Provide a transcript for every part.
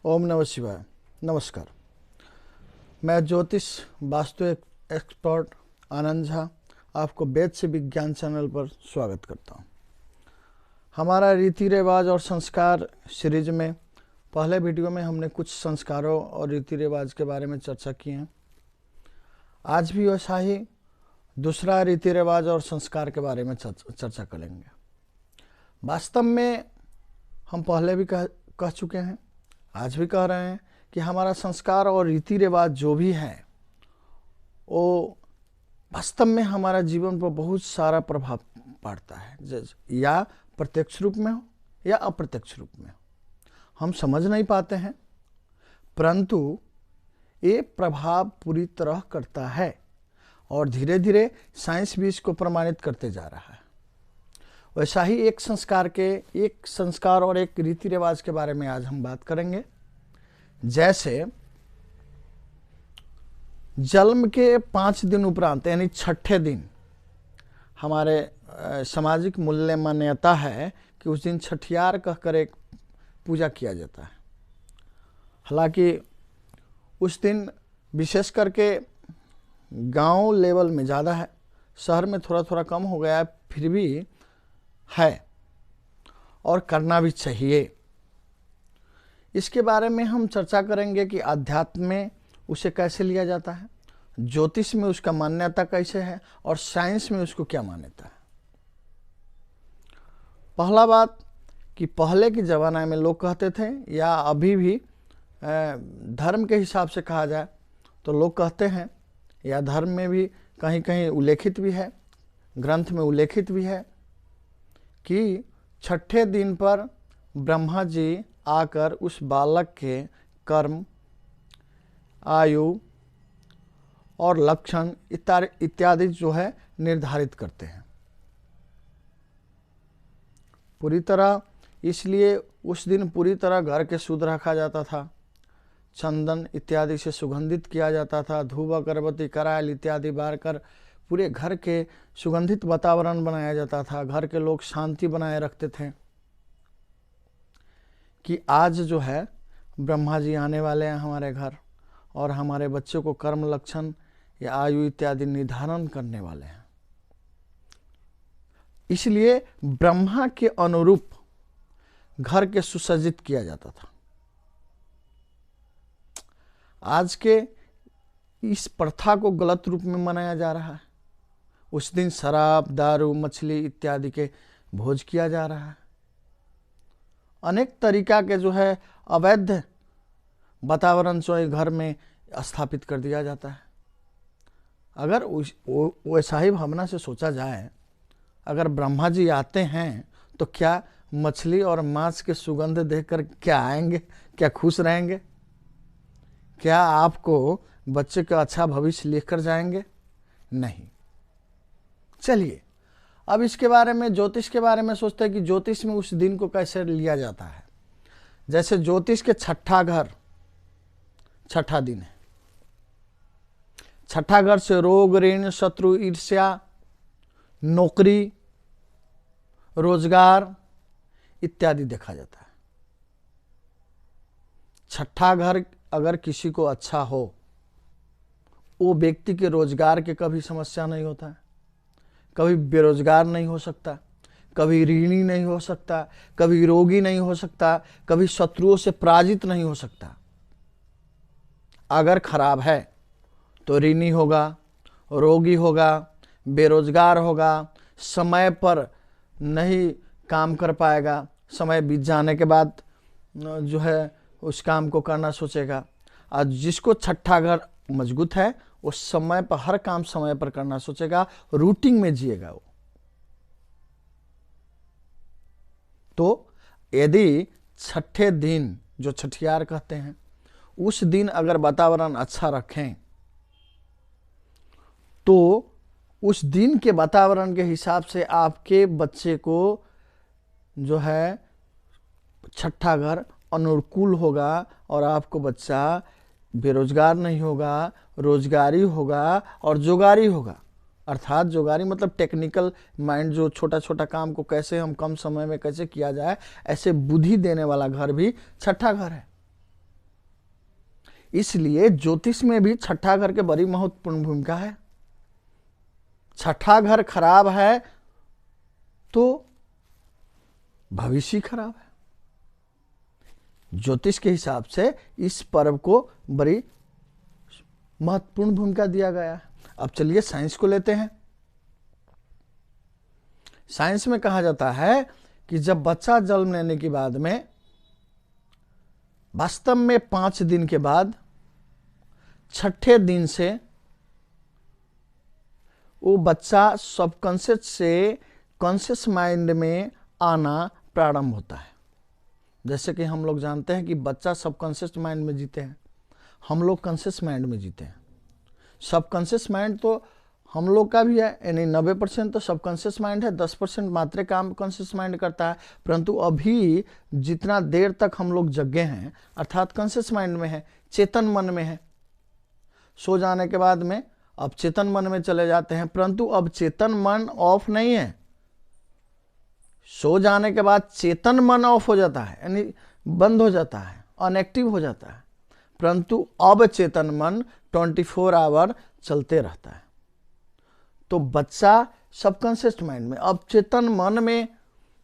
ओम नमः शिवाय। नमस्कार। मैं ज्योतिष वास्तु एक्सपर्ट आनंद झा आपको वेद से विज्ञान चैनल पर स्वागत करता हूं। हमारा रीति रिवाज और संस्कार सीरीज में पहले वीडियो में हमने कुछ संस्कारों और रीति रिवाज के बारे में चर्चा की है। आज भी वैसा ही दूसरा रीति रिवाज और संस्कार के बारे में चर्चा करेंगे। वास्तव में हम पहले भी कह चुके हैं, आज भी कह रहे हैं कि हमारा संस्कार और रीति रिवाज जो भी है वो वास्तव में हमारा जीवन पर बहुत सारा प्रभाव पड़ता है, या प्रत्यक्ष रूप में हो या अप्रत्यक्ष रूप में हो। हम समझ नहीं पाते हैं, परंतु ये प्रभाव पूरी तरह करता है और धीरे धीरे साइंस भी इसको प्रमाणित करते जा रहा है। वैसा ही एक संस्कार और एक रीति रिवाज के बारे में आज हम बात करेंगे। जैसे जन्म के 5 दिन उपरांत यानी छठे दिन हमारे सामाजिक मूल्य मान्यता है कि उस दिन छठियार कहकर एक पूजा किया जाता है। हालांकि उस दिन विशेष करके गांव लेवल में ज़्यादा है, शहर में थोड़ा थोड़ा कम हो गया है, फिर भी है और करना भी चाहिए। इसके बारे में हम चर्चा करेंगे कि अध्यात्म में उसे कैसे लिया जाता है, ज्योतिष में उसका मान्यता कैसे है और साइंस में उसको क्या मान्यता है। पहला बात कि पहले के ज़माने में लोग कहते थे, या अभी भी धर्म के हिसाब से कहा जाए तो लोग कहते हैं, या धर्म में भी कहीं कहीं उल्लेखित भी है, ग्रंथ में उल्लेखित भी है कि छठे दिन पर ब्रह्मा जी आकर उस बालक के कर्म, आयु और लक्षण इत्यादि जो है निर्धारित करते हैं पूरी तरह। इसलिए उस दिन पूरी तरह घर के शुद्ध रखा जाता था, चंदन इत्यादि से सुगंधित किया जाता था, धूप अगरबत्ती करायल इत्यादि बार कर पूरे घर के सुगंधित वातावरण बनाया जाता था। घर के लोग शांति बनाए रखते थे कि आज जो है ब्रह्मा जी आने वाले हैं हमारे घर और हमारे बच्चों को कर्म, लक्षण या आयु इत्यादि निर्धारण करने वाले हैं। इसलिए ब्रह्मा के अनुरूप घर के सुसज्जित किया जाता था। आज के इस प्रथा को गलत रूप में मनाया जा रहा है। उस दिन शराब, दारू, मछली इत्यादि के भोज किया जा रहा है। अनेक तरीका के जो है अवैध वातावरण जो है घर में स्थापित कर दिया जाता है। अगर वैसा ही भावना से सोचा जाए, अगर ब्रह्मा जी आते हैं तो क्या मछली और मांस के सुगंध देखकर क्या आएंगे, क्या खुश रहेंगे? क्या आपको बच्चे का अच्छा भविष्य लेकर जाएंगे? नहीं। चलिए अब इसके बारे में, ज्योतिष के बारे में सोचते हैं कि ज्योतिष में उस दिन को कैसे लिया जाता है। जैसे ज्योतिष के छठा दिन है। छठा घर से रोग, ऋण, शत्रु, ईर्ष्या, नौकरी, रोजगार इत्यादि देखा जाता है। छठा घर अगर किसी को अच्छा हो, वो व्यक्ति के रोजगार के कभी समस्या नहीं होता है, कभी बेरोजगार नहीं हो सकता, कभी ऋणी नहीं हो सकता, कभी रोगी नहीं हो सकता, कभी शत्रुओं से पराजित नहीं हो सकता। अगर खराब है तो ऋणी होगा, रोगी होगा, बेरोजगार होगा, समय पर नहीं काम कर पाएगा, समय बीत जाने के बाद जो है उस काम को करना सोचेगा। और जिसको छठा घर मजबूत है वो समय पर हर काम समय पर करना सोचेगा, रूटीन में जिएगा वो। तो यदि छठे दिन जो छठियार कहते हैं, उस दिन अगर वातावरण अच्छा रखें तो उस दिन के वातावरण के हिसाब से आपके बच्चे को जो है छठा घर अनुकूल होगा और आपको बच्चा बेरोजगार नहीं होगा, रोजगारी होगा और जोगारी होगा। अर्थात जोगारी मतलब टेक्निकल माइंड, जो छोटा छोटा काम को कैसे हम कम समय में कैसे किया जाए, ऐसे बुद्धि देने वाला घर भी छठा घर है। इसलिए ज्योतिष में भी छठा घर के बड़ी महत्वपूर्ण भूमिका है। छठा घर खराब है तो भविष्य खराब है। ज्योतिष के हिसाब से इस पर्व को बड़ी महत्वपूर्ण भूमिका दिया गया है। अब चलिए साइंस को लेते हैं। साइंस में कहा जाता है कि जब बच्चा जन्म लेने के बाद में वास्तव में 5 दिन के बाद छठे दिन से वो बच्चा सबकॉन्शियस से कॉन्शियस माइंड में आना प्रारंभ होता है। जैसे कि हम लोग जानते हैं कि बच्चा सबकॉन्शियस माइंड में जीते हैं, हम लोग कॉन्शियस माइंड में जीते हैं। सबकॉन्शियस माइंड तो हम लोग का भी है, यानी 90% तो सबकॉन्शियस माइंड है, 10% मात्र काम कॉन्शियस माइंड करता है। परंतु अभी जितना देर तक हम लोग जगे हैं अर्थात कॉन्शियस माइंड में है, चेतन मन में है। सो जाने के बाद में अब चेतन मन में चले जाते हैं, परंतु अब चेतन मन ऑफ नहीं है। सो जाने के बाद चेतन मन ऑफ हो जाता है, यानी बंद हो जाता है, अनएक्टिव हो जाता है। परंतु अब चेतन मन 24 आवर चलते रहता है। तो बच्चा सबकॉन्शियस माइंड में, अब चेतन मन में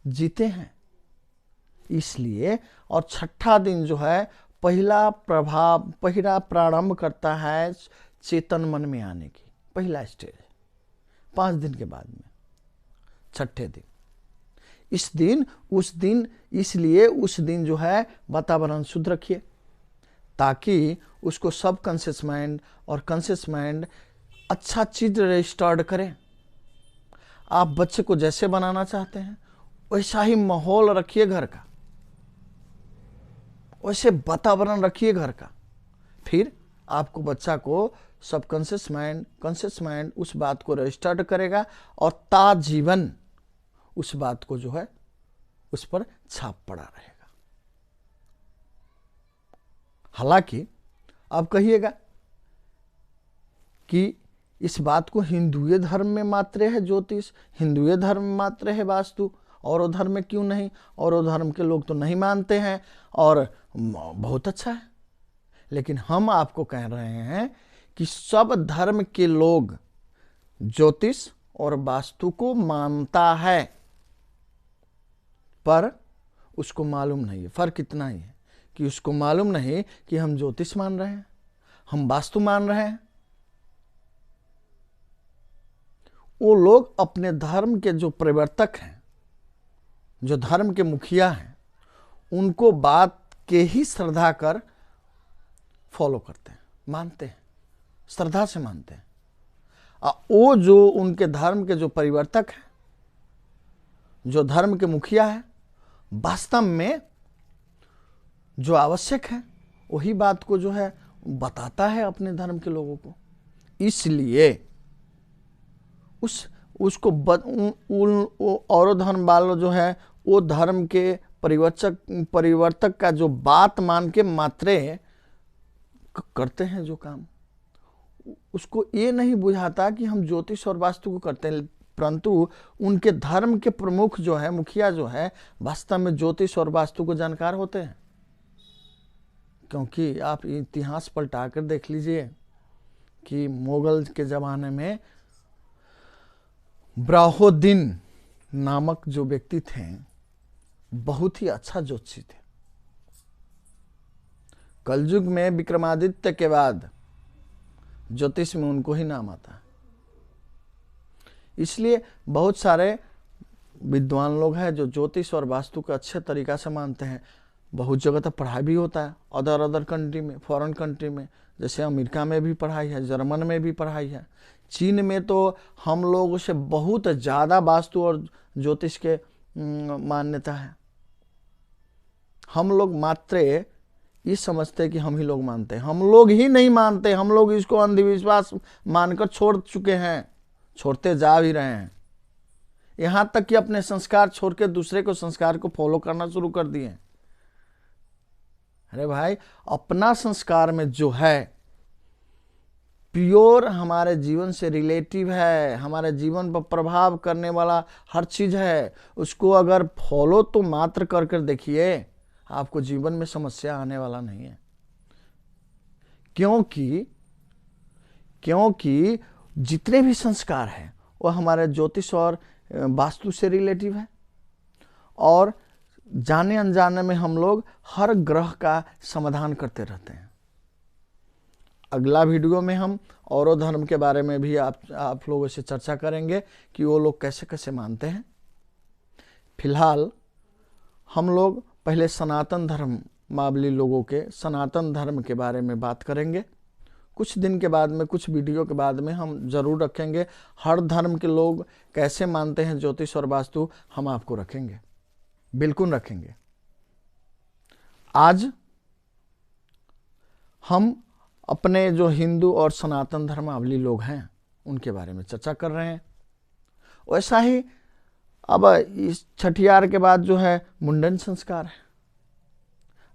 जीते हैं। इसलिए और छठा दिन जो है पहला प्रारंभ करता है चेतन मन में आने की, पहला स्टेज 5 दिन के बाद में छठे दिन। इस दिन उस दिन, इसलिए उस दिन जो है वातावरण शुद्ध रखिए ताकि उसको सब कॉन्शियस माइंड और कॉन्शियस माइंड अच्छा चीज रिस्टार्ट करें। आप बच्चे को जैसे बनाना चाहते हैं वैसा ही माहौल रखिए घर का, वैसे वातावरण रखिए घर का। फिर आपको बच्चा को सबकॉन्शियस माइंड कॉन्शियस माइंड उस बात को रजिस्टर्ड करेगा और ताजीवन उस बात को जो है उस पर छाप पड़ा रहेगा। हालांकि आप कहिएगा कि इस बात को हिंदुए धर्म में मात्र है ज्योतिष, हिंदुए धर्म में मात्र है वास्तु, और धर्म में क्यों नहीं, और धर्म के लोग तो नहीं मानते हैं। और बहुत अच्छा है, लेकिन हम आपको कह रहे हैं कि सब धर्म के लोग ज्योतिष और वास्तु को मानता है, पर उसको मालूम नहीं है। फर्क इतना ही है कि उसको मालूम नहीं कि हम ज्योतिष मान रहे हैं, हम वास्तु मान रहे हैं। वो लोग अपने धर्म के जो प्रवर्तक हैं, जो धर्म के मुखिया हैं, उनको बात के ही श्रद्धा कर फॉलो करते हैं, मानते हैं, श्रद्धा से मानते हैं। वो जो उनके धर्म के जो परिवर्तक हैं, जो धर्म के मुखिया हैं, वास्तव में जो आवश्यक है वही बात को जो है बताता है अपने धर्म के लोगों को। इसलिए उसको और धर्म वालों जो है वो धर्म के परिवर्तक का जो बात मान के मात्रे करते हैं जो काम, उसको ये नहीं बुझाता कि हम ज्योतिष और वास्तु को करते हैं। परंतु उनके धर्म के प्रमुख जो है, मुखिया जो है, वास्तव में ज्योतिष और वास्तु को जानकार होते हैं। क्योंकि आप इतिहास पलटा कर देख लीजिए कि मुगल के ज़माने में ब्राहोद्दीन नामक जो व्यक्ति थे बहुत ही अच्छा ज्योतिषी थे। कलयुग में विक्रमादित्य के बाद ज्योतिष में उनको ही नाम आता है। इसलिए बहुत सारे विद्वान लोग हैं जो ज्योतिष और वास्तु को अच्छे तरीक़ा से मानते हैं। बहुत जगह तक पढ़ाई भी होता है, अदर कंट्री में, फॉरेन कंट्री में, जैसे अमेरिका में भी पढ़ाई है, जर्मन में भी पढ़ाई है, चीन में तो हम लोगों से बहुत ज़्यादा वास्तु और ज्योतिष के मान्यता है। हम लोग मात्र ये समझते हैं कि हम ही लोग मानते हैं, हम लोग ही नहीं मानते, हम लोग इसको अंधविश्वास मानकर छोड़ चुके हैं, छोड़ते जा भी रहे हैं। यहाँ तक कि अपने संस्कार छोड़ के दूसरे को संस्कार को फॉलो करना शुरू कर दिए। अरे भाई, अपना संस्कार में जो है प्योर हमारे जीवन से रिलेटिव है, हमारे जीवन पर प्रभाव करने वाला हर चीज है, उसको अगर फॉलो तो मात्र कर देखिए, आपको जीवन में समस्या आने वाला नहीं है। क्योंकि जितने भी संस्कार हैं वो हमारे ज्योतिष और वास्तु से रिलेटिव है, और जाने अनजाने में हम लोग हर ग्रह का समाधान करते रहते हैं। अगला वीडियो में हम औरों धर्म के बारे में भी आप लोगों से चर्चा करेंगे कि वो लोग कैसे कैसे मानते हैं। फिलहाल हम लोग पहले सनातन धर्मावलंबी लोगों के सनातन धर्म के बारे में बात करेंगे। कुछ दिन के बाद में, कुछ वीडियो के बाद में हम जरूर रखेंगे हर धर्म के लोग कैसे मानते हैं ज्योतिष और वास्तु, हम आपको रखेंगे, बिल्कुल रखेंगे। आज हम अपने जो हिंदू और सनातन धर्मावलंबी लोग हैं उनके बारे में चर्चा कर रहे हैं। वैसा ही अब इस छठियार के बाद जो है मुंडन संस्कार है।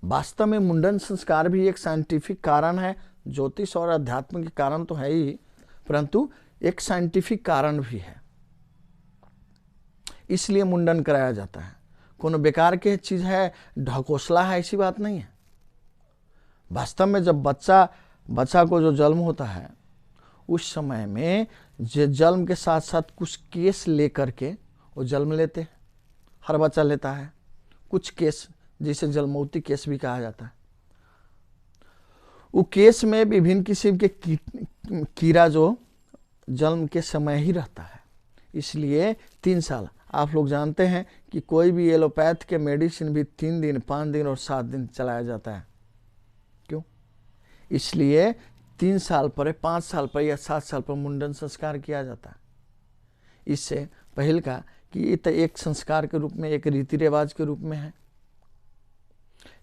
वास्तव में मुंडन संस्कार भी एक साइंटिफिक कारण है। ज्योतिष और अध्यात्म के कारण तो है ही, परंतु एक साइंटिफिक कारण भी है, इसलिए मुंडन कराया जाता है। कोनो बेकार की चीज है, ढकोसला है, ऐसी बात नहीं है। वास्तव में जब बच्चा को जो जन्म होता है उस समय में जन्म के साथ साथ कुछ केस लेकर के वो जन्म लेते हैं। हर बच्चा लेता है कुछ केस, जिसे जन्मौती केस भी कहा जाता है। वो केस में विभिन्न किस्म के कीड़ा जो जन्म के समय ही रहता है, इसलिए 3 साल। आप लोग जानते हैं कि कोई भी एलोपैथ के मेडिसिन भी 3 दिन, 5 दिन और 7 दिन चलाया जाता है। क्यों? इसलिए 3 साल पर, 5 साल पर या 7 साल पर मुंडन संस्कार किया जाता है। इससे पहले का कि ये तो एक संस्कार के रूप में, एक रीति रिवाज के रूप में है,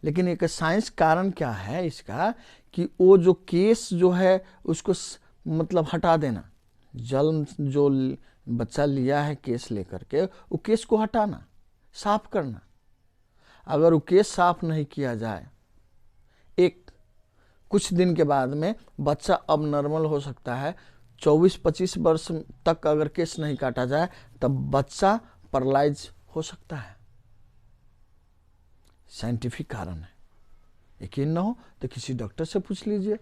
लेकिन एक साइंस कारण क्या है इसका कि वो जो केस जो है उसको मतलब हटा देना। जन्म जो बच्चा लिया है केस लेकर के, वो केस को हटाना, साफ करना। अगर वो केस साफ नहीं किया जाए, कुछ दिन के बाद में बच्चा अब नॉर्मल हो सकता है। 24-25 वर्ष तक अगर केस नहीं काटा जाए तब बच्चा पैरालाइज हो सकता है। साइंटिफिक कारण है। यकीन ना हो तो किसी डॉक्टर से पूछ लीजिए।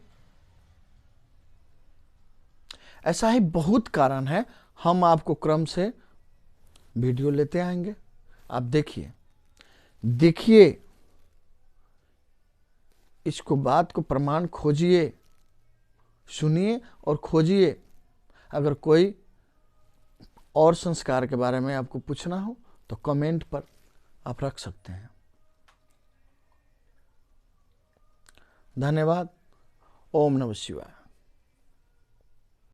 ऐसा ही बहुत कारण है, हम आपको क्रम से वीडियो लेते आएंगे। आप देखिए इसको, बात को प्रमाण खोजिए, सुनिए और खोजिए। अगर कोई और संस्कार के बारे में आपको पूछना हो तो कमेंट पर आप रख सकते हैं। धन्यवाद। ओम नमः शिवाय।